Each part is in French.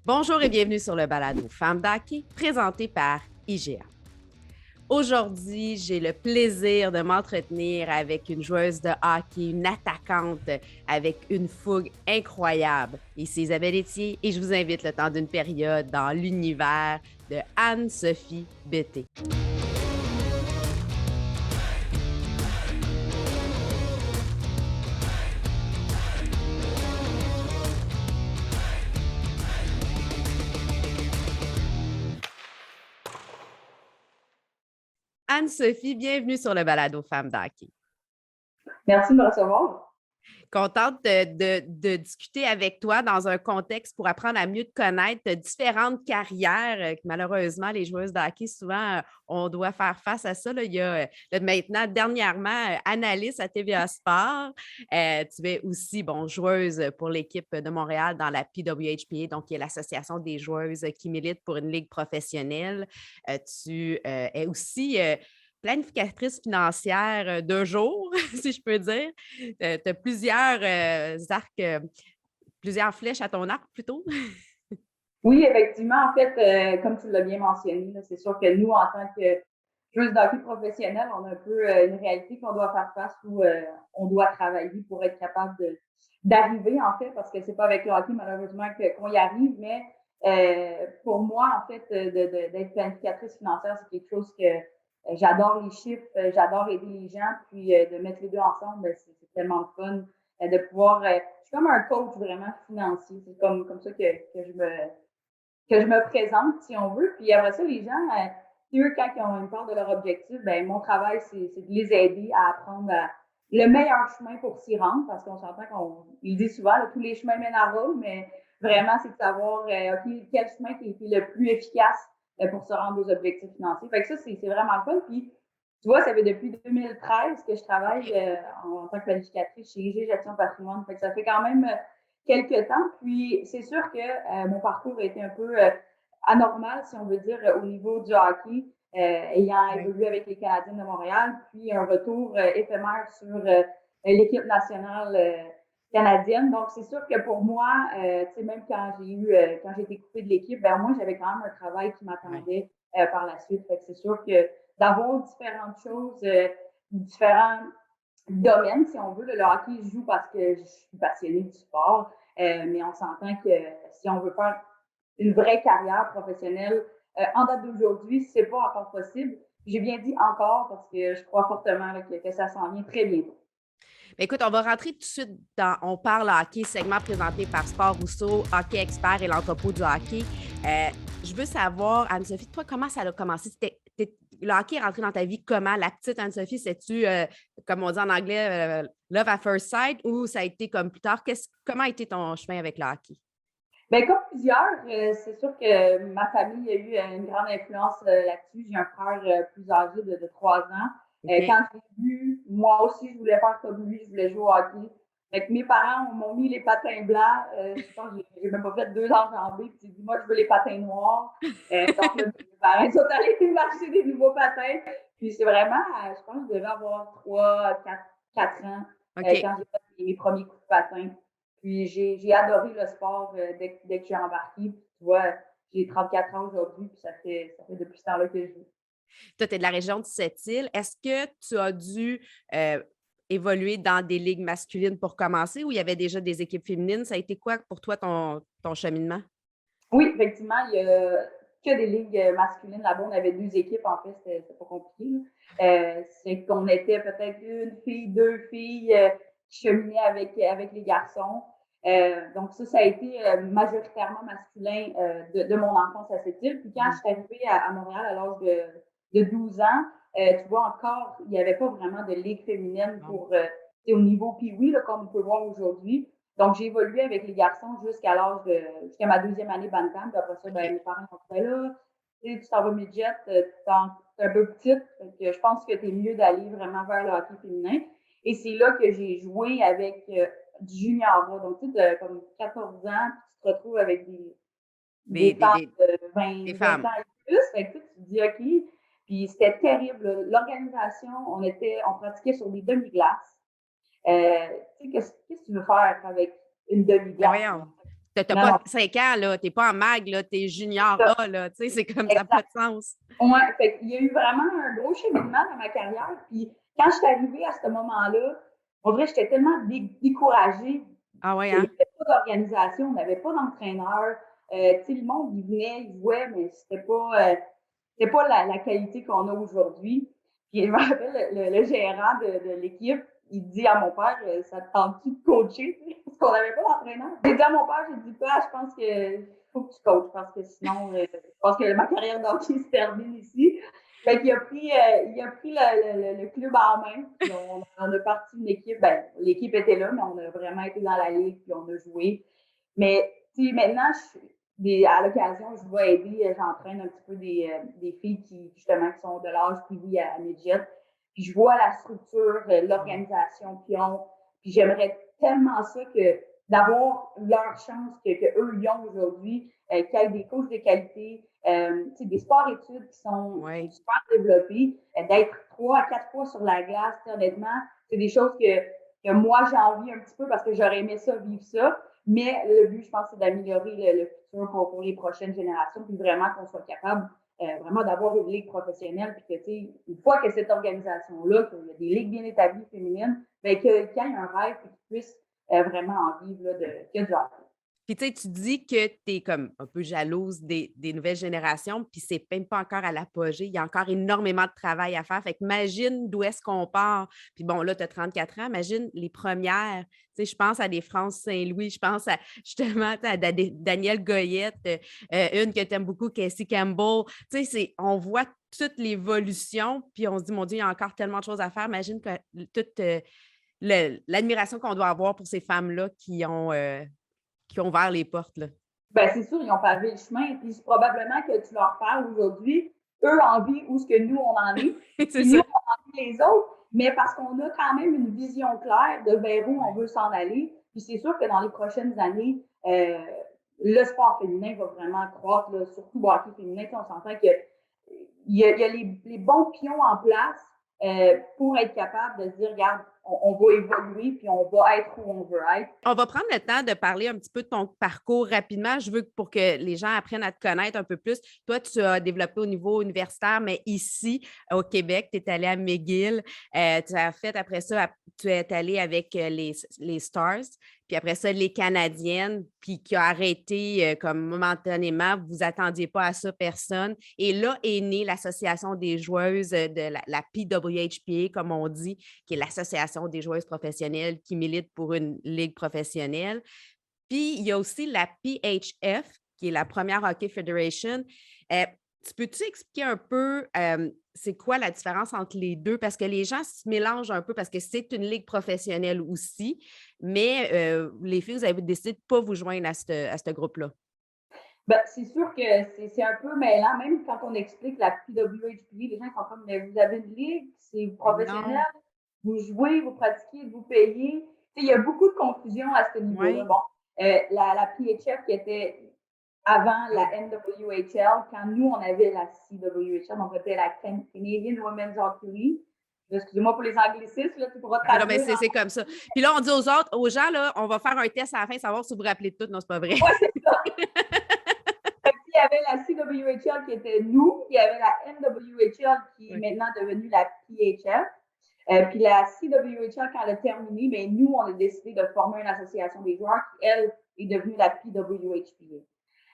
Bonjour et bienvenue sur le balado Femmes d'hockey présenté par IGA. Aujourd'hui, j'ai le plaisir de m'entretenir avec une joueuse de hockey, une attaquante avec une fougue incroyable. Ici Isabelle Etier et je vous invite le temps d'une période dans l'univers de Anne-Sophie Betté. Anne-Sophie, bienvenue sur le balado Femmes d'hockey. Merci de me recevoir. Contente de discuter avec toi dans un contexte pour apprendre à mieux te connaître différentes carrières que malheureusement, les joueuses de hockey, souvent, on doit faire face à ça. Là. Il y a maintenant, dernièrement, analyste à TVA Sport. Tu es aussi joueuse pour l'équipe de Montréal dans la PWHPA, donc qui est l'association des joueuses qui militent pour une ligue professionnelle. Tu es aussi planificatrice financière de jour, si je peux dire. Tu as plusieurs arcs, plusieurs flèches à ton arc plutôt. Oui, effectivement, en fait, comme tu l'as bien mentionné, là, c'est sûr que nous, en tant que joueuses de hockey professionnelle, on a un peu une réalité qu'on doit faire face où on doit travailler pour être capable d'arriver, en fait, parce que c'est pas avec le hockey, malheureusement, qu'on y arrive, mais pour moi, en fait, d'être planificatrice financière, c'est quelque chose que j'adore les chiffres, j'adore aider les gens, puis de mettre les deux ensemble, ben, c'est tellement le fun de pouvoir. Je suis comme un coach vraiment financier. C'est comme ça que je me présente, si on veut. Puis après ça, les gens, eux, quand ils ont une part de leur objectif, ben mon travail, c'est de les aider à apprendre le meilleur chemin pour s'y rendre, parce qu'on s'entend il dit souvent, là, tous les chemins mènent à Rome, mais vraiment, c'est de savoir OK, quel chemin qui est le plus efficace pour se rendre aux objectifs financiers. Fait que ça, c'est vraiment le fun. Puis, tu vois, ça fait depuis 2013 que je travaille en tant que planificatrice chez IG Gestion Patrimoine. Fait que ça fait quand même quelques temps. Puis, c'est sûr que mon parcours a été un peu anormal, si on veut dire, au niveau du hockey, ayant évolué avec les Canadiens de Montréal, puis un retour éphémère sur l'équipe nationale canadienne. Donc, c'est sûr que pour moi, tu sais, même quand j'ai été coupée de l'équipe, ben moi, j'avais quand même un travail qui m'attendait par la suite. Fait que c'est sûr que d'avoir différentes choses, différents domaines, si on veut, le hockey, je joue parce que je suis passionnée du sport, mais on s'entend que si on veut faire une vraie carrière professionnelle en date d'aujourd'hui, c'est pas encore possible. J'ai bien dit encore parce que je crois fortement là, que ça s'en vient très bientôt. Mais écoute, on va rentrer tout de suite dans On parle hockey, segment présenté par Sport Rousseau, Hockey Expert et l'entrepôt du hockey. Je veux savoir, Anne-Sophie, toi, comment ça a commencé? Le hockey est rentré dans ta vie comment? La petite Anne-Sophie, sais-tu, comme on dit en anglais, love at first sight ou ça a été comme plus tard? Comment a été ton chemin avec le hockey? Bien, comme plusieurs, c'est sûr que ma famille a eu une grande influence là-dessus. J'ai un frère plus âgé de 3 ans. OK. Quand je l'ai vu, moi aussi, je voulais faire comme lui, je voulais jouer au hockey. Fait que mes parents m'ont mis les patins blancs. Je pense que j'ai même pas fait 2 enjambées. Puis j'ai dit, moi, je veux les patins noirs. Donc, là, mes parents sont allés marcher des nouveaux patins. Puis c'est vraiment, je pense que je devais avoir 3, 4 ans OK. quand j'ai fait mes premiers coups de patin. Puis j'ai adoré le sport dès que j'ai embarqué. Puis, tu vois, j'ai 34 ans aujourd'hui, puis ça fait depuis ce temps-là que je joue. Toi, tu es de la région de Sept-Îles. Est-ce que tu as dû évoluer dans des ligues masculines pour commencer ou il y avait déjà des équipes féminines? Ça a été quoi pour toi ton cheminement? Oui, effectivement, il y a que des ligues masculines là-bas. On avait 2 équipes, en fait, c'était pas compliqué. C'est qu'on était peut-être une fille, 2 filles qui cheminaient avec les garçons. Donc ça a été majoritairement masculin de mon enfance à cette île. Puis quand je suis arrivée à Montréal à l'âge de 12 ans, tu vois encore, il n'y avait pas vraiment de ligue féminine Non. pour au niveau pee-wee, là, comme on peut voir aujourd'hui. Donc, j'ai évolué avec les garçons jusqu'à ma 2e année bantam. Puis après ça, ben, OK. mes parents ont dit, ben là, tu t'en vas midget, t'es un peu petite. Donc, je pense que t'es mieux d'aller vraiment vers le hockey féminin. Et c'est là que j'ai joué avec du junior. Là. Donc, tu sais, comme 14 ans, puis tu te retrouves avec Des, des des, femmes des, de des 20 femmes. ans et plus. Fait que, tu te dis, OK. Puis c'était terrible. L'organisation, on pratiquait sur des demi-glaces. Tu sais, qu'est-ce que tu veux faire avec une Ben demi-glace? voyons. T'as Non, pas non, 5 ans, là. T'es pas en mag, là. T'es junior ça, A, là. Tu sais, c'est comme ça n'a exact. pas de sens. Ouais, fait qu'il y a eu vraiment un gros cheminement dans ma carrière. Puis quand je suis arrivée à ce moment-là, on dirait que j'étais tellement découragée Ah ouais, qu'il n'y hein? avait pas d'organisation, on n'avait pas d'entraîneur. Tu sais, le monde, il venait, il jouait, mais c'était pas la qualité qu'on a aujourd'hui. Puis je me rappelle, le gérant de l'équipe, il dit à mon père, ça te tente-tu de coacher? Parce qu'on n'avait pas d'entraîneur. J'ai dit à mon père, j'ai dit, pas, je pense que faut que tu coaches parce que sinon, je pense que ma carrière d'hockey se termine ici. Fait qu'il il a pris le club en main. Puis on a parti une équipe. Ben, l'équipe était là, mais on a vraiment été dans la ligue puis on a joué. Mais tu sais, maintenant, à l'occasion, je vais aider, j'entraîne un petit peu des filles qui, justement, qui sont de l'âge privé à midget. Puis je vois la structure, l'organisation qu'ils ont. Puis j'aimerais tellement ça que d'avoir leur chance que eux y ont aujourd'hui, qu'il y ait des coachs de qualité, des sports-études qui sont Oui. super développés, d'être 3 à 4 fois sur la glace, honnêtement, c'est des choses que moi j'ai envie un petit peu parce que j'aurais aimé ça, vivre ça. Mais le but, je pense, c'est d'améliorer le futur pour les prochaines générations, puis vraiment qu'on soit capable vraiment d'avoir une ligue professionnelle, puis que, tu sais, une fois que cette organisation-là, qu'il y a des ligues bien établies féminines, bien, qu'il y ait un rêve et qu'ils puissent vraiment en vivre là, que du hockey. Puis, tu sais, tu dis que tu es comme un peu jalouse des nouvelles générations, puis c'est même pas encore à l'apogée. Il y a encore énormément de travail à faire. Fait que imagine d'où est-ce qu'on part. Puis bon, là, tu as 34 ans. Imagine les premières. Tu sais, je pense à des France Saint-Louis. Je pense à justement à Danielle Goyette, une que tu aimes beaucoup, Casey Campbell. Tu sais, on voit toute l'évolution, puis on se dit, mon Dieu, il y a encore tellement de choses à faire. Imagine que toute l'admiration qu'on doit avoir pour ces femmes-là qui ont ouvert les portes, là. Ben, c'est sûr, ils ont pavé le chemin. Puis probablement que tu leur parles aujourd'hui, eux en vie où ce que nous, on en est. C'est Puis nous, ça. on en est les autres. Mais parce qu'on a quand même une vision claire de vers où on Ouais. veut s'en aller. Puis c'est sûr que dans les prochaines années, le sport féminin va vraiment croître, là, surtout le hockey féminin. On s'entend qu'il y a les bons pions en place pour être capable de se dire, regarde, on va évoluer puis on va être où on veut être. On va prendre le temps de parler un petit peu de ton parcours rapidement. Je veux pour que les gens apprennent à te connaître un peu plus. Toi, tu as développé au niveau universitaire, mais ici, au Québec, tu es allé à McGill. Tu as fait après ça, tu es allé avec les Stars, puis après ça, les Canadiennes, puis qui a arrêté comme momentanément. Vous attendiez pas à ça, personne. Et là est née l'Association des joueuses de la PWHPA, comme on dit, qui est l'Association des joueuses professionnelles qui milite pour une ligue professionnelle. Puis, il y a aussi la PHF, qui est la première Hockey Federation. Tu peux-tu expliquer un peu c'est quoi la différence entre les deux? Parce que les gens se mélangent un peu parce que c'est une ligue professionnelle aussi, mais les filles, vous avez décidé de ne pas vous joindre à ce groupe-là. Ben, c'est sûr que c'est un peu mêlant, même quand on explique la PWHP, les gens sont comme, mais vous avez une ligue, c'est Mais professionnel, non. vous jouez, vous pratiquez, vous payez. Il y a beaucoup de confusion à ce niveau-là. Oui. Bon, la PHF qui était avant la NWHL, quand nous, on avait la CWHL, donc c'était la Canadian Women's Hockey League. Excusez-moi pour les anglicismes, là, tu pourras Ah non, mais traduire. c'est comme ça. Puis là, on dit aux gens, là, on va faire un test à la fin, savoir si vous vous rappelez de tout. Non, c'est pas vrai. Ouais, c'est ça. Il y avait la CWHL qui était nous, il y avait la NWHL qui est maintenant devenue la PHF. Puis la CWHL, quand elle a terminé, ben, nous, on a décidé de former une association des joueurs qui, elle, est devenue la PWHPA.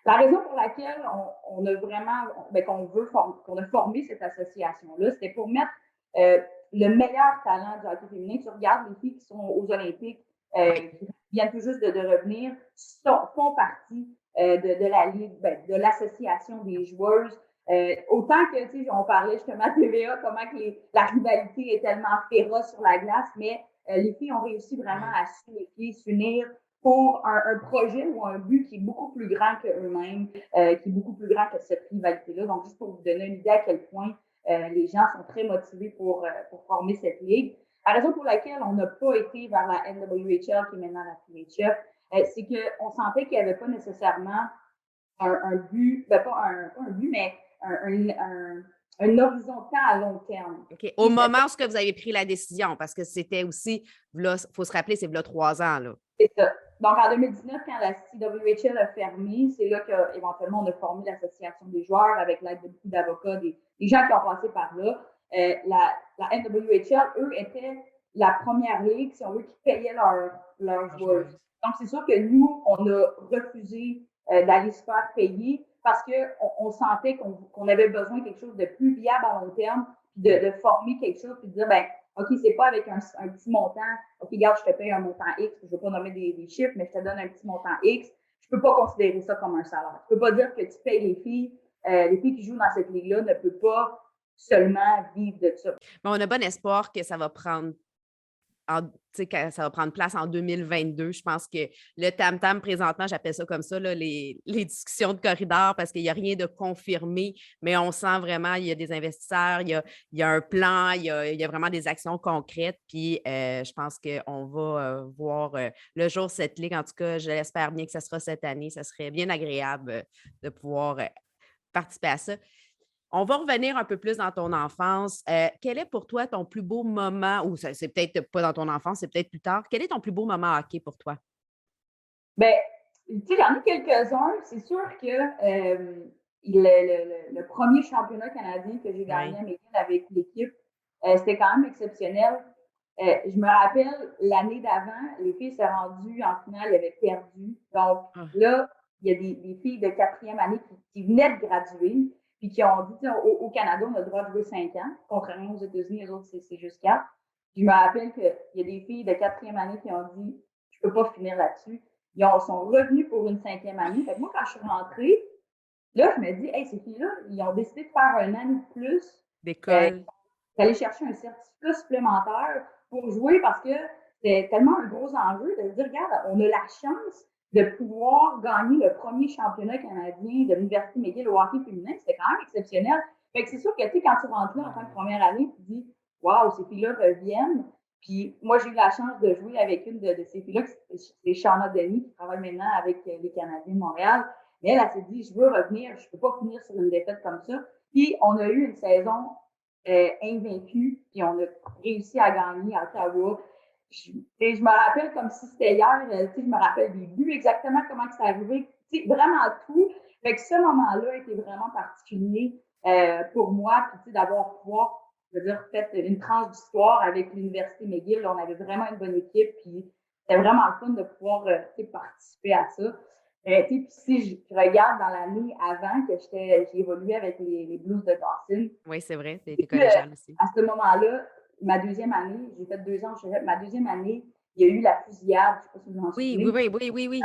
La raison pour laquelle on a vraiment, ben, qu'on a formé cette association-là, c'était pour mettre le meilleur talent du hockey féminin. Tu regardes les filles qui sont aux Olympiques, qui viennent tout juste de revenir, font partie de la ligue, ben, de l'association des joueuses. Autant que, tu sais, on parlait justement à TVA, comment que la rivalité est tellement féroce sur la glace, mais les filles ont réussi vraiment à s'unifier, s'unir pour un projet ou un but qui est beaucoup plus grand qu'eux-mêmes, qui est beaucoup plus grand que cette rivalité-là. Donc, juste pour vous donner une idée à quel point les gens sont très motivés pour former cette ligue. La raison pour laquelle on n'a pas été vers la NWHL, qui est maintenant la PHF, c'est qu'on sentait qu'il n'y avait pas nécessairement un but, ben pas un but, mais un horizon de temps à long terme. OK. Au moment où vous avez pris la décision, parce que c'était aussi, il faut se rappeler, c'est là 3 ans. Là. C'est ça. Donc, en 2019, quand la CWHL a fermé, c'est là qu'éventuellement, on a formé l'association des joueurs avec l'aide de beaucoup d'avocats, des gens qui ont passé par là. La NWHL, eux, étaient la première ligue, si on veut, qui payait leurs joueuses. Donc, c'est sûr que nous, on a refusé d'aller se faire payer parce qu'on sentait qu'on avait besoin de quelque chose de plus viable à long terme, puis de former quelque chose, puis de dire, ben, OK, c'est pas avec un petit montant. OK, regarde, je te paye un montant X, je ne veux pas nommer des chiffres, mais je te donne un petit montant X. Je ne peux pas considérer ça comme un salaire. Je ne peux pas dire que tu payes les filles qui jouent dans cette ligue-là ne peuvent pas seulement vivre de ça. Mais on a bon espoir que ça va prendre ça va prendre place en 2022. Je pense que le tam-tam, présentement, j'appelle ça comme ça, là, les discussions de corridor, parce qu'il n'y a rien de confirmé, mais on sent vraiment qu'il y a des investisseurs, il y a un plan, il y a vraiment des actions concrètes. Puis je pense qu'on va voir le jour cette ligue. En tout cas, je l'espère bien que ce sera cette année. Ça serait bien agréable de pouvoir participer à ça. On va revenir un peu plus dans ton enfance. Quel est pour toi ton plus beau moment, ou c'est peut-être pas dans ton enfance, c'est peut-être plus tard. Quel est ton plus beau moment hockey pour toi? Bien, tu sais, j'en ai quelques-uns. C'est sûr que le premier championnat canadien que j'ai gagné à McGill avec l'équipe, c'était quand même exceptionnel. Je me rappelle, l'année d'avant, les filles s'est rendues en finale, elles avaient perdu. Donc là, il y a des filles de quatrième année qui venaient de graduer, puis qui ont dit, au Canada, on a le droit de jouer 5 ans, contrairement aux États-Unis, les autres, c'est juste 4. Je me rappelle qu'il y a des filles de quatrième année qui ont dit, je peux pas finir là-dessus. Ils sont revenus pour une 5e année. Fait que moi, quand je suis rentrée, là, je me dis, hey, ces filles-là, ils ont décidé de faire un an de plus d'école, d'aller chercher un certificat supplémentaire pour jouer parce que c'était tellement un gros enjeu de se dire, regarde, on a la chance de pouvoir gagner le premier championnat canadien de l'Université McGill au hockey féminin. C'était quand même exceptionnel. Fait que c'est sûr que, tu sais, quand tu rentres là en tant que première année, tu te dis, waouh, ces filles-là reviennent. Puis moi, j'ai eu la chance de jouer avec une de ces filles-là, c'est Shauna Denis, qui travaille maintenant avec les Canadiens de Montréal. Mais elle s'est dit, je veux revenir, je ne peux pas finir sur une défaite comme ça. Puis on a eu une saison invaincue, puis on a réussi à gagner à Ottawa. Je me rappelle comme si c'était hier, je me rappelle des buts, exactement comment c'est arrivé, vraiment tout. Fait que ce moment-là était vraiment particulier pour moi, puis d'avoir pouvoir je veux dire, fait une tranche d'histoire avec l'Université McGill. On avait vraiment une bonne équipe, puis c'était vraiment le fun de pouvoir participer à ça. Puis si je regarde dans l'année avant que j'ai évolué avec les Blues de Dawson. Oui, c'est vrai, tu étais collégiale aussi. À ce moment-là, ma deuxième année, j'ai fait 2 ans, ma deuxième année, il y a eu la fusillade, je ne sais pas si vous en souvenez. Oui.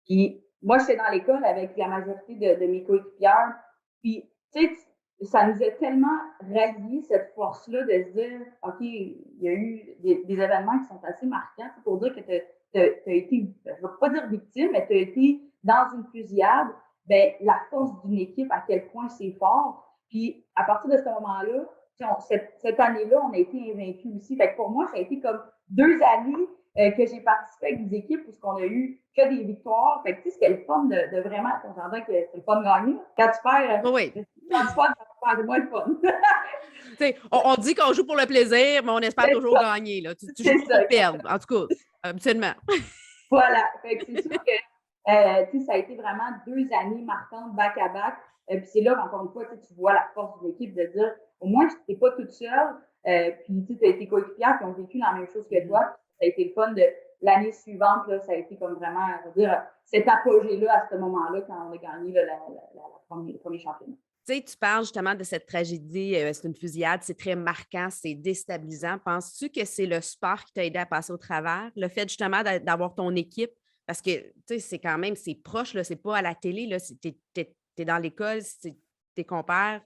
Puis moi, j'étais dans l'école avec la majorité de mes coéquipières. Puis, tu sais, ça nous a tellement rallié cette force-là de se dire, OK, il y a eu des événements qui sont assez marquants pour dire que tu as été, je ne vais pas dire victime, mais tu as été dans une fusillade. Ben, la force d'une équipe, à quel point c'est fort. Puis, à partir de ce moment-là, cette année-là, on a été invaincus aussi. Fait que pour moi, ça a été comme 2 années que j'ai participé avec des équipes où on a eu que des victoires. Fait que, tu sais, c'était le fun de vraiment, on s'entend que c'est le fun de gagner. Quand tu perds, quand tu perds, c'est moins le fun. on dit qu'on joue pour le plaisir, mais on espère toujours gagner. Là. Tu joues pas pour perdre, en tout cas, absolument. Voilà. Fait que c'est sûr que ça a été vraiment 2 années marquantes back-à-back. Puis c'est là, encore une fois, tu vois la force de l'équipe de dire, au moins, tu n'es pas toute seule. Puis tu as été coéquipières qui ont vécu la même chose que toi. Ça a été le fun de l'année suivante. Là, ça a été comme vraiment, je veux dire, cet apogée-là à ce moment-là quand on a gagné le premier championnat. Tu sais, tu parles justement de cette tragédie, c'est une fusillade, c'est très marquant, c'est déstabilisant. Penses-tu que c'est le sport qui t'a aidé à passer au travers? Le fait justement d'avoir ton équipe, parce que, tu sais, c'est quand même, c'est proche, là, c'est pas à la télé, là, t'es dans l'école, c'est tes compères.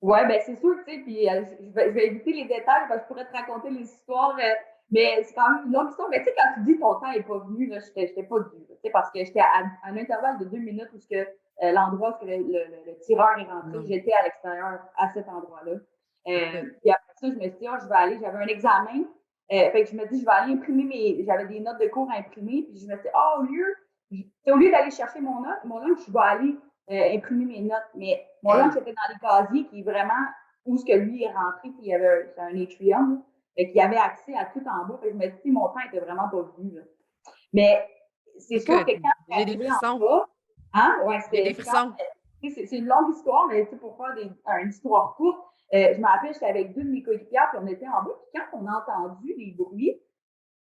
Oui, bien c'est sûr, tu sais, puis je vais éviter les détails parce que je pourrais te raconter les histoires, mais c'est quand même une longue histoire. Mais tu sais, quand tu dis ton temps n'est pas venu, là, j'étais pas due, tu sais, parce que j'étais à un intervalle de 2 minutes où l'endroit où le tireur est rentré, j'étais à l'extérieur à cet endroit-là. Puis après ça, je me suis dit, je vais aller, j'avais un examen, fait que je me dis, je vais aller imprimer j'avais des notes de cours à imprimer, puis je me suis dit, au lieu d'aller chercher mon lunch, je vais aller imprimer mes notes. Mais mon lunch était dans les casiers qui est vraiment où ce que lui est rentré, puis il y avait un atrium, fait qu'il y avait accès à tout en bas. Fait que je me suis dit, mon temps était vraiment pas venu. Là. Mais c'est sûr Écoute, que quand je suis j'ai des arrivée en frissons. bas, hein, ouais, J'ai des c'est quand frissons. c'est une longue histoire, mais pour faire une histoire courte, je me rappelle, j'étais avec deux de mes coéquipières, puis on était en bas, puis quand on a entendu les bruits,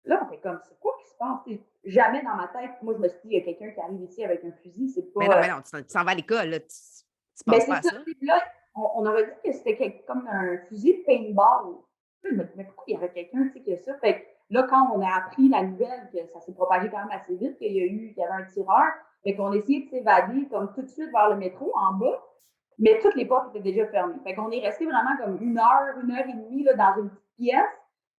là, on était comme, c'est quoi qui se passe? Jamais dans ma tête, moi, je me suis dit, il y a quelqu'un qui arrive ici avec un fusil, c'est pas. Mais non, tu s'en vas à l'école, là. Tu Ben, penses c'est pas à ça. ça. Là, on aurait dit que c'était comme un fusil de paintball. Je me dis, mais pourquoi il y aurait quelqu'un qui a ça? Fait que là, quand on a appris la nouvelle, que ça s'est propagé quand même assez vite, qu'il y avait un tireur, fait qu'on essayait de s'évader comme tout de suite vers le métro en bas, mais toutes les portes étaient déjà fermées. Fait qu'on est resté vraiment comme une heure et demie là, dans une petite pièce,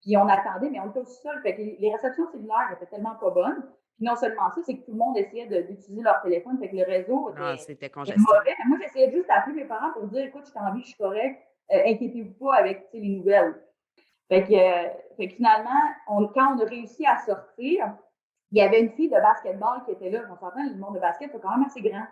puis on attendait, mais on était aussi seuls. Fait que les réceptions cellulaires étaient tellement pas bonnes. Puis non seulement ça, c'est que tout le monde essayait d'utiliser leur téléphone, fait que le réseau Ah, était c'était est congestion. mauvais. Moi, j'essayais juste d'appeler mes parents pour dire, écoute, je suis en vie, je suis correct, inquiétez-vous pas avec les nouvelles. Fait que finalement, quand on a réussi à sortir, il y avait une fille de basketball qui était là. On s'entend, le monde de basket, c'est quand même assez grand.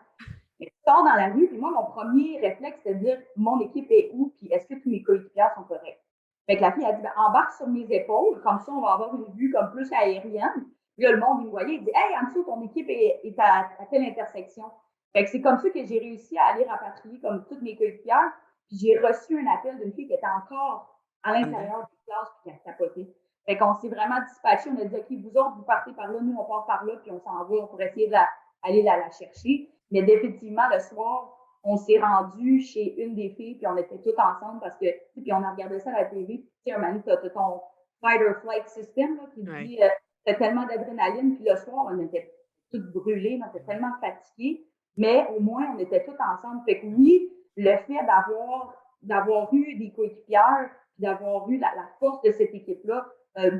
Mais tu sors dans la rue, puis moi, mon premier réflexe, c'est de dire, mon équipe est où, puis est-ce que tous mes coéquipiers sont corrects? Fait que la fille a dit, ben, embarque sur mes épaules, comme ça, on va avoir une vue comme plus aérienne. Puis là, le monde, il me voyait, il dit, hey, en dessous, ton équipe est à telle intersection. Fait que c'est comme ça que j'ai réussi à aller rapatrier comme toutes mes coéquipières. Puis j'ai reçu un appel d'une fille qui était encore à En dedans. l'intérieur du classe, puis qui a capoté. Fait qu'on s'est vraiment dispatché. On a dit, OK, vous autres, vous partez par là, nous, on part par là, puis on s'en va pour essayer d'aller la chercher. Mais définitivement, le soir, on s'est rendu chez une des filles, puis on était toutes ensemble parce que, puis on a regardé ça à la TV, puis tu sais, un moment donné, t'as ton fight or flight system, là, qui te dit, t'as tellement d'adrénaline, puis le soir, on était toutes brûlées, on était tellement fatiguées, mais au moins, on était toutes ensemble. Fait que oui, le fait d'avoir eu des coéquipières, puis d'avoir eu la force de cette équipe-là,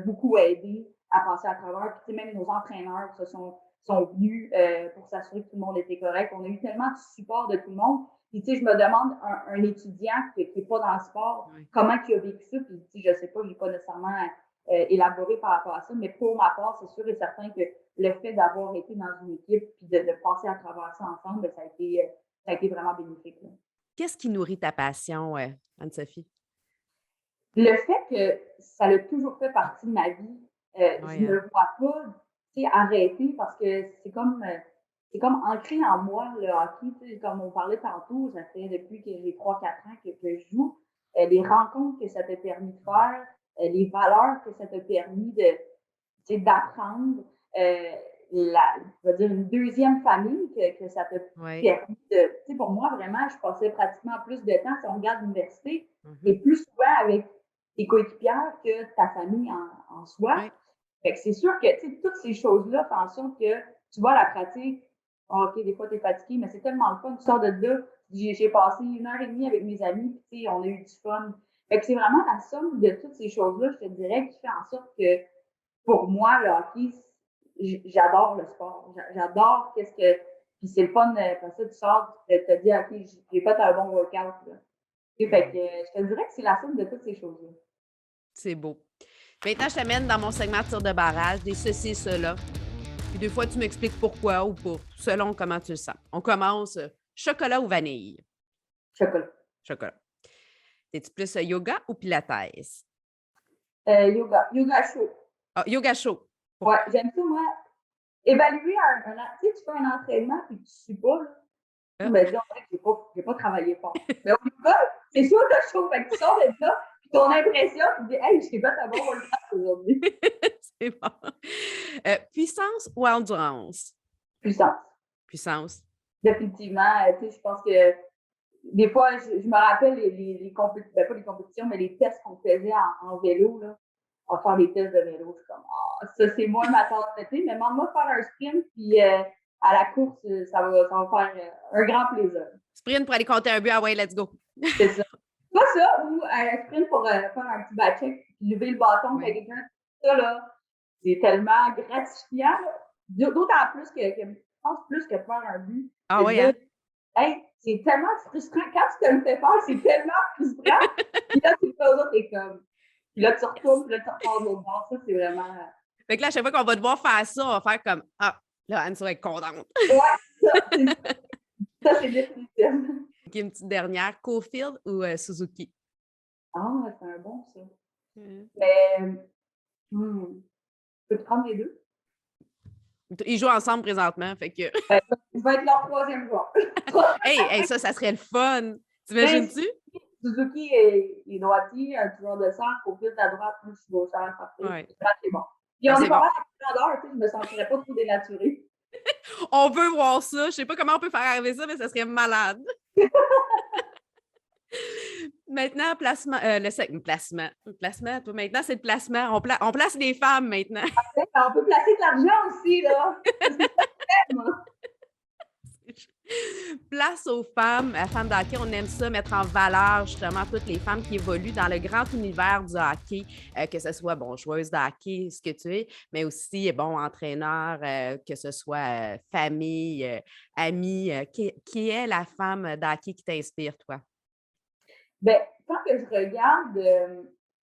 beaucoup aidé à passer à travers. Puis même nos entraîneurs sont venus pour s'assurer que tout le monde était correct. On a eu tellement de support de tout le monde. Puis, tu sais, je me demande, un étudiant qui n'est pas dans le sport, comment il a vécu ça. Puis, tu sais, je sais pas, je n'ai pas nécessairement élaboré par rapport à ça, mais pour ma part, c'est sûr et certain que le fait d'avoir été dans une équipe puis de passer à travers ça ensemble, ben, ça a été vraiment bénéfique. Là. Qu'est-ce qui nourrit ta passion, Anne-Sophie? Le fait que ça a toujours fait partie de ma vie, je ne me vois pas arrêter parce que c'est comme ancré en moi, le hockey. Comme on parlait tantôt, ça fait depuis que j'ai 3-4 ans que je joue. Les rencontres que ça t'a permis de faire, les valeurs que ça t'a permis d'apprendre, je veux dire, une deuxième famille que ça t'a permis de. Pour moi, vraiment, je passais pratiquement plus de temps, si on regarde l'université, et plus souvent avec tes coéquipières que ta famille en soi. Oui. Fait que c'est sûr que toutes ces choses-là font en sorte que tu vois la pratique, OK, des fois, tu es fatigué, mais c'est tellement le fun. Tu sors de là, j'ai passé 1 heure et demie avec mes amis, puis on a eu du fun. Fait que c'est vraiment la somme de toutes ces choses-là, je te dirais, qui fait en sorte que pour moi, le hockey, j'adore le sport. J'adore qu'est-ce que. Puis c'est le fun, comme ça, tu sors, tu te dis, OK, j'ai fait un bon workout. Là. Fait que je te dirais que c'est la somme de toutes ces choses-là. C'est beau. Maintenant, je t'amène dans mon segment de tir de barrage, des ceci, cela. Puis des fois, tu m'expliques pourquoi ou pas, selon comment tu le sens. On commence chocolat ou vanille? Chocolat. Chocolat. T'es-tu plus yoga ou pilates? Yoga. Yoga chaud. Ah, yoga chaud. Ouais, j'aime ça, moi. Évaluer tu sais, tu fais un entraînement puis tu ne suis pas, là. Tu me dis, on dirait que j'ai pas travaillé fort. Mais au yoga, c'est sûr que je trouve. Fait que tu sors de là, puis ton impression, tu te dis, hey, j'ai fait un bon workout aujourd'hui. C'est bon. Puissance ou endurance? Puissance. Puissance. Définitivement. Tu sais, je pense que des fois, je me rappelle les compétitions, ben pas les compétitions, mais les tests qu'on faisait en vélo, là. On va faire des tests de vélo. Je suis comme, ça, c'est moi ma tasse de thé, mais demande-moi de faire un sprint, puis à la course, ça va faire un grand plaisir. Sprint pour aller compter un but, ah ouais, let's go. C'est ça. Pas ça, ou un sprint pour faire un petit back-check, puis lever le bâton, fait quelqu'un. Ça, là, c'est tellement gratifiant. D'autant plus que, je pense, plus que faire un but. Ah ouais, hein? Hey, c'est tellement frustrant. Quand tu te le fais faire, c'est tellement frustrant. Puis là, c'est pas autres, t'es comme. Puis là, tu retournes, puis là, tu repars de l'autre bord. Ça, c'est vraiment. Fait que là, à chaque fois qu'on va devoir faire ça, on va faire comme ah, là, Anne va être contente. Ouais, ça, c'est définitif. OK, une petite dernière. Cofield ou Suzuki? Ah, c'est un bon, ça. Mais, peux-tu prendre les deux? Ils jouent ensemble présentement, fait que... Je vais être leur troisième joueur. Hey, ça serait le fun! Ben, T'imagines-tu? Suzuki est droitier, un joueur de centre, au fil de la droite, moi, je suis gauchère, parfait. Ouais. C'est bon. Puis on C'est est pas bon. mal à la grandeur, tu sais, je me sentirais pas trop dénaturée. On veut voir ça. Je sais pas comment on peut faire arriver ça, mais ça serait malade. Maintenant, placement, placement, toi, maintenant, c'est le placement. On place des femmes maintenant. On peut placer de l'argent aussi, là. Place aux femmes, à femmes de hockey, on aime ça, mettre en valeur justement toutes les femmes qui évoluent dans le grand univers du hockey, que ce soit, bon, joueuse de hockey, ce que tu es, mais aussi, bon, entraîneur, que ce soit famille, amie. Qui est la femme de hockey qui t'inspire, toi? Ben, quand que je regarde,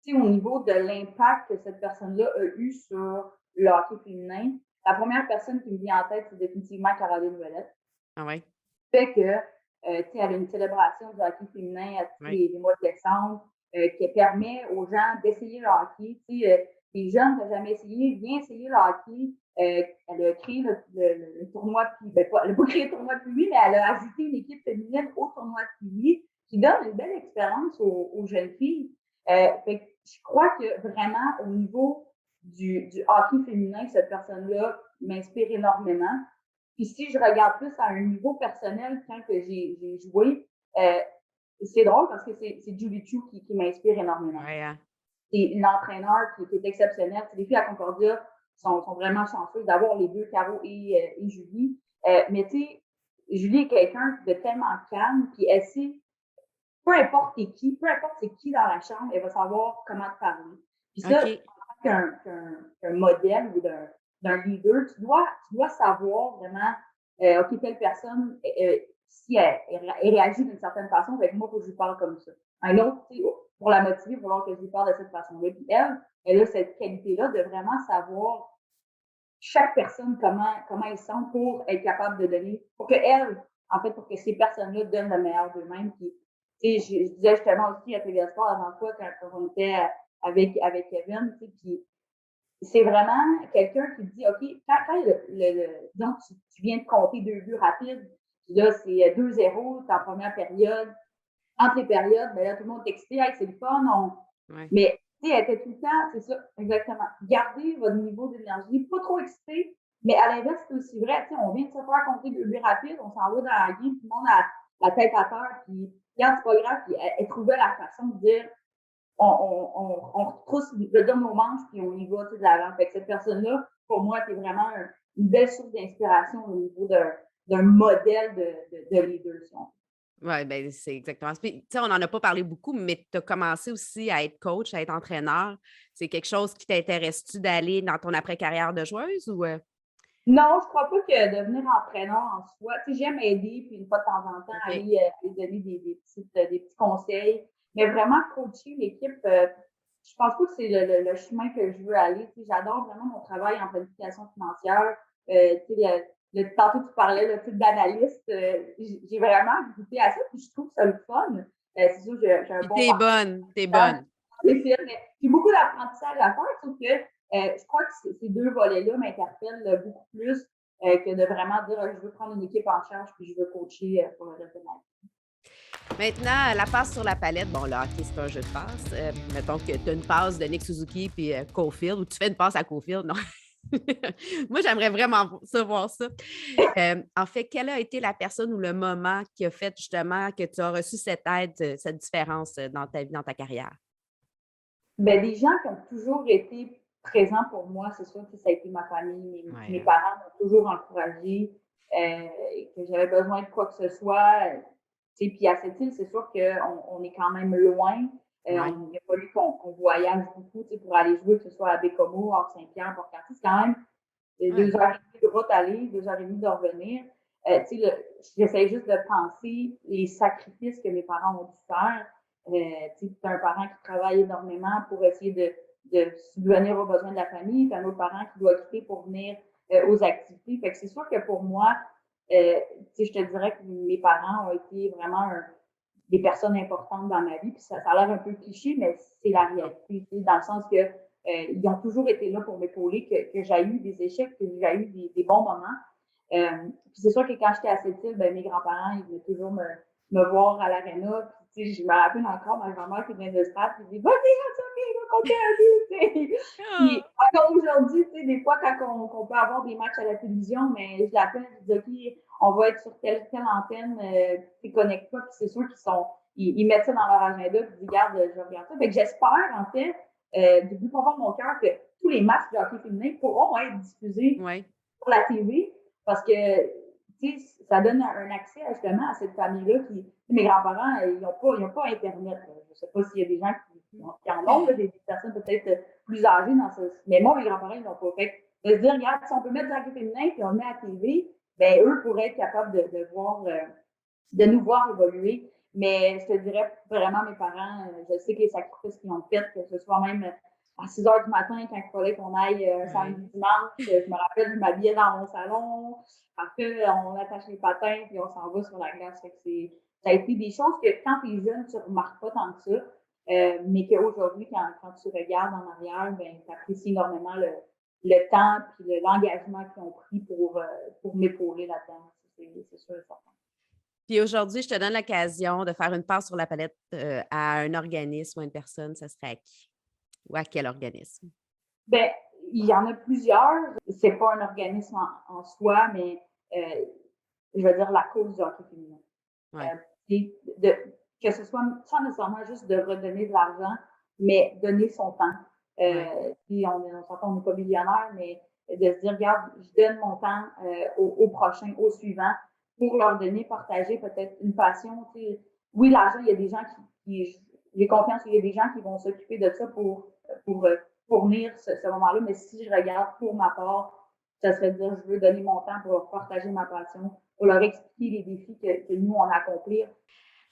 tu sais, au niveau de l'impact que cette personne-là a eu sur le hockey féminin, la première personne qui me vient en tête, c'est définitivement Caroline Ouellette. Ah oui? Fait que, tu sais, elle a une célébration du hockey féminin à tous les mois de décembre qui permet aux gens d'essayer le hockey. Tu sais, les jeunes qui n'ont jamais essayé, viens essayer le hockey. Elle a créé le tournoi de Piwi. Ben, elle n'a pas créé le tournoi de Piwi, mais elle a ajouté une équipe féminine au tournoi de Piwi qui donne une belle expérience aux jeunes filles. Fait que je crois que vraiment, au niveau du hockey féminin, cette personne-là m'inspire énormément. Puis si je regarde plus à un niveau personnel, quand que j'ai joué, c'est drôle parce que c'est Julie Chu qui m'inspire énormément. Ouais, hein? C'est une entraîneur qui est exceptionnelle. Les filles à Concordia sont vraiment chanceuses d'avoir les deux, Caro et Julie. Mais tu sais, Julie est quelqu'un de tellement calme, puis elle sait, peu importe qui, peu importe c'est qui dans la chambre, elle va savoir comment te parler. Puis ça, OK. qu'un modèle ou d'un leader, tu dois savoir vraiment, OK, telle personne, si elle réagit d'une certaine façon, avec moi, il faut que je lui parle comme ça. Un autre, pour la motiver, il va falloir que je lui parle de cette façon-là. Puis elle a cette qualité-là de vraiment savoir chaque personne comment ils sont pour être capable de donner, pour pour que ces personnes-là donnent le meilleur d'eux-mêmes. Puis, tu sais, je disais justement aussi à TV Sport avant toi, quand on était avec Kevin, tu sais, puis c'est vraiment quelqu'un qui dit, OK, quand donc tu viens de compter 2 buts rapides, puis là, c'est 2-0, c'est en première période. Entre les périodes, ben là, tout le monde est excité, hey, c'est le fun. Mais, tu sais, elle était tout le temps, c'est ça, exactement. Gardez votre niveau d'énergie, pas trop excité, mais à l'inverse, c'est aussi vrai. Tu sais, on vient de se faire compter 2 buts rapides, on s'en va dans la game, tout le monde a la tête à terre, puis, regarde, c'est pas grave, puis elle trouvait la façon de dire, on retrousse, je veux dire, nos manches, puis on y va, tu sais, de l'avant. Fait que cette personne-là, pour moi, c'est vraiment une belle source d'inspiration au niveau d'un modèle de leader, si on veut. Oui, ben c'est exactement ça. Puis, tu sais, on n'en a pas parlé beaucoup, mais tu as commencé aussi à être coach, à être entraîneur. C'est quelque chose qui t'intéresse-tu d'aller dans ton après-carrière de joueuse ou... Non, je crois pas que devenir entraîneur en soi, tu sais, j'aime aider, puis une fois de temps en temps, OK. aller donner des petits conseils, mais vraiment coacher l'équipe, je pense pas que c'est le chemin que je veux aller. Tu sais, j'adore vraiment mon travail en planification financière. Tu sais, tantôt tu parlais le type d'analyste, j'ai vraiment goûté à ça, puis je trouve ça le fun. C'est sûr, j'ai un Puis bon t'es bonne, t'es bonne. c'est sûr, mais j'ai beaucoup d'apprentissage à faire, sauf que je crois que ces deux volets-là m'interpellent beaucoup plus que de vraiment dire je veux prendre une équipe en charge puis je veux coacher pour le reste de ma vie. Maintenant, la passe sur la palette. Bon, le hockey, c'est un jeu de passe. Mettons que tu as une passe de Nick Suzuki puis Caulfield, ou tu fais une passe à Caulfield. Non. Moi, j'aimerais vraiment savoir ça. En fait, quelle a été la personne ou le moment qui a fait justement que tu as reçu cette aide, cette différence dans ta vie, dans ta carrière? Ben, des gens qui ont toujours été présents pour moi, c'est sûr que ça a été ma famille. Mes parents m'ont toujours encouragé, que j'avais besoin de quoi que ce soit. Puis à cette île, c'est sûr qu'on est quand même loin. Il a fallu qu'on voyage beaucoup pour aller jouer, que ce soit à Bécomo, à Saint-Pierre, Port-Cartier. C'est quand même 2h30 de route aller, 2h30 de revenir. J'essaie juste de penser les sacrifices que mes parents ont dû faire. Tu as un parent qui travaille énormément pour essayer de subvenir aux besoins de la famille, puis un autre parent qui doit quitter pour venir aux activités. Fait que c'est sûr que pour moi, je te dirais que mes parents ont été vraiment des personnes importantes dans ma vie. Puis ça a l'air un peu cliché, mais c'est la réalité. Dans le sens que ils ont toujours été là pour m'épauler, que j'ai eu des échecs, que j'ai eu des bons moments. Puis c'est sûr que quand j'étais à cette île, ben, mes grands-parents, ils venaient toujours me voir à l'aréna. Puis, je me rappelle encore ma grand-mère qui venait de stade, puis dit, vas-y, on va compter à lui. Puis encore aujourd'hui, des fois, quand on peut avoir des matchs à la télévision, mais je l'appelle, je dis, OK, on va être sur telle antenne, connecte-toi, puis c'est sûr ils mettent ça dans leur agenda, puis ils disent, regarde, je regarde ça. Fait que j'espère, en fait, du plus profond de mon cœur, que tous les matchs de hockey féminin pourront être diffusés sur la TV, parce que ça donne un accès justement à cette famille-là qui, mes grands-parents, ils n'ont pas Internet. Je ne sais pas s'il y a des gens qui en ont, des personnes peut-être plus âgées dans ce. Mais moi, mes grands-parents, ils n'ont pas. Fait de se dire, regarde, si on peut mettre du hockey féminin puis on le met à la TV, ben eux pourraient être capables de nous voir évoluer. Mais je te dirais vraiment, mes parents, je sais que les sacrifices qu'ils ont fait, que ce soit même à 6 heures du matin, quand il fallait qu'on aille samedi, dimanche, je me rappelle, je m'habillais dans mon salon. Après, on attache les patins, puis on s'en va sur la glace. Fait que ça a été des choses que quand tu es jeune, tu ne remarques pas tant que ça. Mais qu'aujourd'hui, quand tu regardes en arrière, ben, tu apprécies énormément le temps et l'engagement qu'ils ont pris pour m'épauler là-dedans. C'est sûr et certain. Puis aujourd'hui, je te donne l'occasion de faire une passe sur la palette à un organisme ou à une personne, ça serait à qui? Ou à quel organisme? Bien, il y en a plusieurs. C'est pas un organisme en soi, mais je veux dire la cause du hockey féminin. Que ce soit sans nécessairement juste de redonner de l'argent, mais donner son temps. Puis on s'entend, on n'est pas millionnaire, mais de se dire, regarde, je donne mon temps au prochain, au suivant, pour leur donner, partager peut-être une passion. Oui, l'argent, il y a des gens qui j'ai confiance qu'il y a des gens qui vont s'occuper de ça pour fournir ce moment-là, mais si je regarde pour ma part, ça serait de dire, je veux donner mon temps pour leur partager ma passion, pour leur expliquer les défis que nous, on accomplit.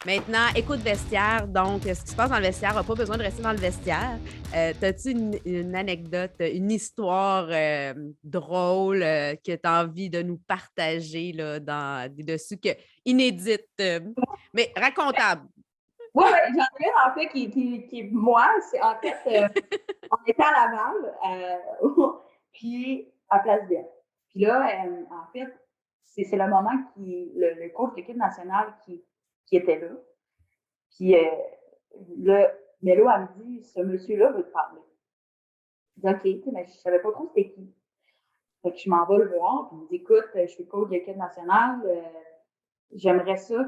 Maintenant, écoute vestiaire. Donc, ce qui se passe dans le vestiaire n'a pas besoin de rester dans le vestiaire. As-tu une anecdote, une histoire drôle que tu as envie de nous partager là, dessus, inédite, mais racontable? Oui, j'en ai une en fait qui est moi. C'est en fait, on était à Laval, puis à Place Belle. Puis là, en fait, c'est le moment le coach de l'équipe nationale qui était là. Puis là, Mélo, elle me dit, ce monsieur-là veut te parler. Je dis, OK, mais je ne savais pas trop c'était qui. Fait que je m'en vais le voir, puis il me dit, écoute, je suis coach de l'équipe nationale, j'aimerais ça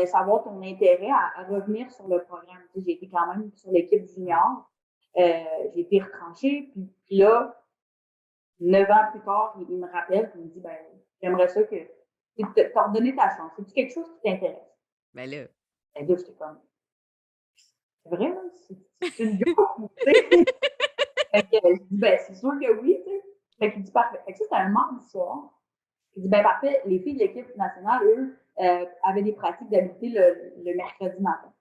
savoir ton intérêt à revenir sur le programme. J'ai été quand même sur l'équipe junior. J'ai été retranchée. Puis là, 9 ans plus tard, il me rappelle et il me dit, j'aimerais ça que t'as redonné ta chance. C'est quelque chose qui t'intéresse? Ben là. Ben là, j'étais comme, c'est vrai, là? C'est une joke, tu sais? Je dis, c'est sûr que oui, tu sais. Fait qu'il dit, parfait. Fait que ça, c'était un mardi soir. Il dit, parfait, les filles de l'équipe nationale, eux, avaient des pratiques d'habiter le mercredi matin.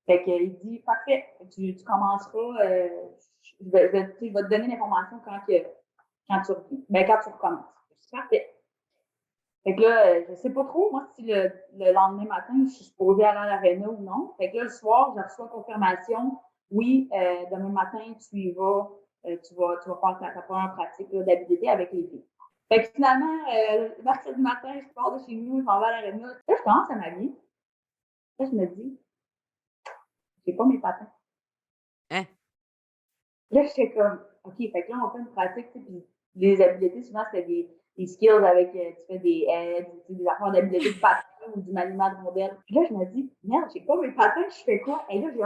Fait qu'il dit, parfait, tu commenceras, je vais te donner l'information quand tu recommences. C'est parfait. Fait que là, je sais pas trop, moi, si le lendemain matin, je suis supposée aller à l'aréna ou non. Fait que là, le soir, je reçois confirmation. Oui, demain matin, tu y vas, tu vas faire ta première pratique d'habilité avec les filles. Fait que finalement, mercredi matin, je pars de chez nous, je m'en vais à l'aréna. Là, je commence à m'habiller. Là, je me dis, j'ai pas mes patins. Hein? Là, j'étais comme, OK, fait que là, on fait une pratique, puis les habiletés, souvent, c'était des skills avec, tu fais des aides, des affaires d'habileté de patin ou du maniement de rondelle. Puis là, je me dis, merde, j'ai pas mes patins, je fais quoi? Et là, je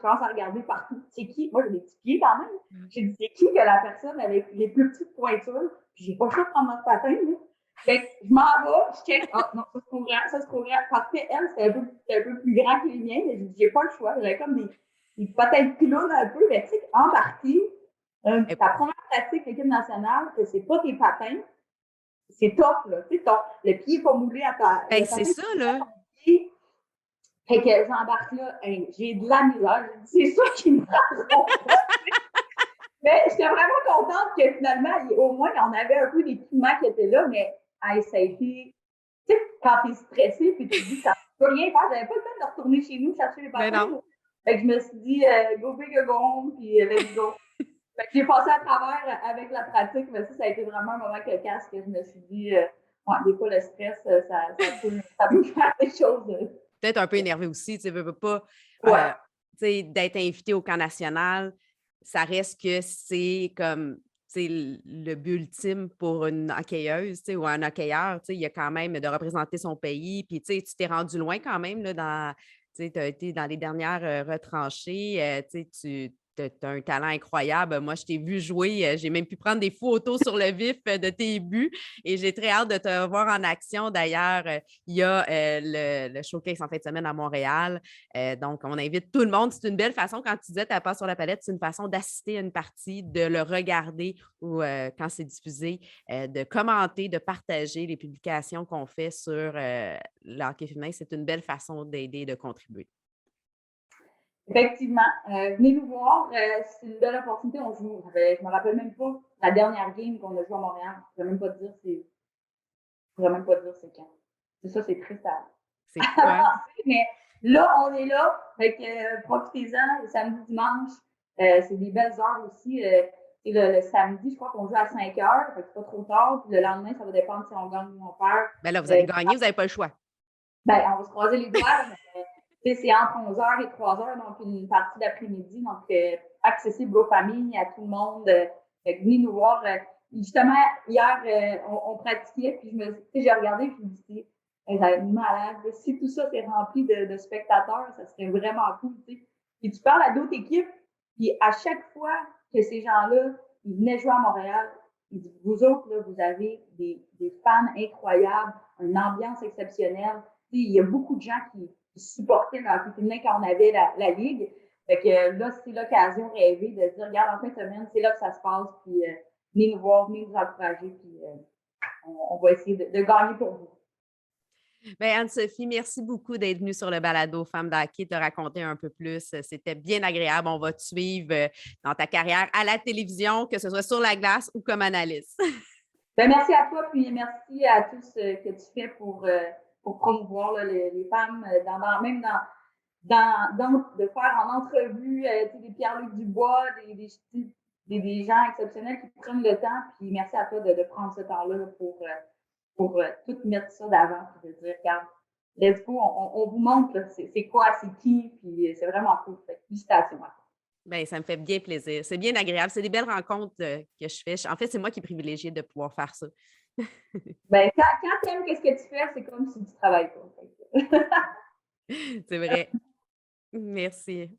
commence à regarder partout. C'est qui? Moi, j'ai des petits pieds quand même. J'ai dit, c'est qui que la personne avec les plus petites pointures? Puis j'ai pas le choix de prendre mon patin, là. Fait que je m'en vais, je check, non, ça c'est trop grand. Parfait, elle, c'était un peu plus grand que les miens, mais j'ai pas le choix. J'avais comme des patins de pylônes un peu, mais tu sais, embarqué. Ta première pratique l'équipe nationale, que c'est pas tes patins, c'est top, là. Tu sais, le pied n'est pas moulé à ta. C'est ça, là. Fait que j'embarque là, j'ai de la misère. C'est ça qui me rend. Mais j'étais vraiment contente que finalement, au moins, on avait un peu des piments qui étaient là, mais ça a été. Tu sais, quand t'es stressé puis tu te dis que ça ne peut rien faire, j'avais pas le temps de retourner chez nous chercher les patins. Fait que je me suis dit, go big or go home, puis let's go. Fait que j'ai passé à travers avec la pratique, mais ça a été vraiment un moment cocasse que je me suis dit, ouais, des fois, le stress, ça peut faire des choses. Peut-être un peu énervé aussi, tu sais, veux pas, Ouais. tu sais, d'être invité au camp national, ça reste que c'est comme, tu sais, le but ultime pour une hockeyeuse, tu sais, ou un hockeyeur, tu sais, il y a quand même de représenter son pays, puis tu sais, tu t'es rendu loin quand même, là, tu sais, tu as été dans les dernières retranchées, tu sais, tu as un talent incroyable. Moi, je t'ai vu jouer, j'ai même pu prendre des photos sur le vif de tes buts et j'ai très hâte de te voir en action. D'ailleurs, il y a le showcase en fin de semaine à Montréal. Donc, on invite tout le monde. C'est une belle façon, quand tu disais ta passe sur la palette, c'est une façon d'assister à une partie, de le regarder ou quand c'est diffusé, de commenter, de partager les publications qu'on fait sur le hockey féminin. C'est une belle façon d'aider et de contribuer. Effectivement. Venez nous voir. C'est une belle opportunité. On joue. Je me rappelle même pas la dernière game qu'on a joué à Montréal. Je ne pourrais même pas dire c'est quand. C'est ça, c'est triste C'est fou, à hein? penser, mais là, on est là. Fait que profitez-en. Le samedi, dimanche, c'est des belles heures aussi. Et le samedi, je crois qu'on joue à 5 heures. Fait que c'est pas trop tard. Puis le lendemain, ça va dépendre si on gagne ou on perd. Ben là, vous allez gagner, vous n'avez pas le choix. Ben, on va se croiser les doigts. C'est entre 11h et 3h, donc une partie d'après-midi. Donc, accessible aux familles, à tout le monde. Venez nous voir. Justement, hier, on pratiquait, puis j'ai regardé, puis je me suis dit, hey, ça va être malade. Si tout ça c'est rempli de spectateurs, ça serait vraiment cool. T'sais. Puis tu parles à d'autres équipes, puis à chaque fois que ces gens-là, ils venaient jouer à Montréal, ils disent, vous autres, là, vous avez des fans incroyables, une ambiance exceptionnelle. Il y a beaucoup de gens qui supportaient le hockey féminin quand on avait la Ligue. Fait que là, c'est l'occasion rêvée de se dire, regarde, en fin de semaine, c'est là que ça se passe, puis venez nous voir, venez nous encourager, puis on va essayer de gagner pour vous. Bien, Anne-Sophie, merci beaucoup d'être venue sur le balado Femmes d'hockey, te raconter un peu plus. C'était bien agréable. On va te suivre dans ta carrière à la télévision, que ce soit sur la glace ou comme analyste. Ben, merci à toi, puis merci à tous que tu fais pour promouvoir là, les femmes, même de faire en entrevue des Pierre-Luc Dubois, des gens exceptionnels qui prennent le temps. Puis merci à toi de prendre ce temps-là là, pour tout mettre ça d'avant, puis de dire, regarde, let's go, on vous montre c'est quoi, c'est qui, puis c'est vraiment cool. Fait que félicitations à toi. Bien, ça me fait bien plaisir. C'est bien agréable. C'est des belles rencontres que je fais. En fait, c'est moi qui est privilégiée de pouvoir faire ça. Ben, quand tu aimes ce que tu fais, c'est comme si tu travailles pas. C'est vrai. Merci.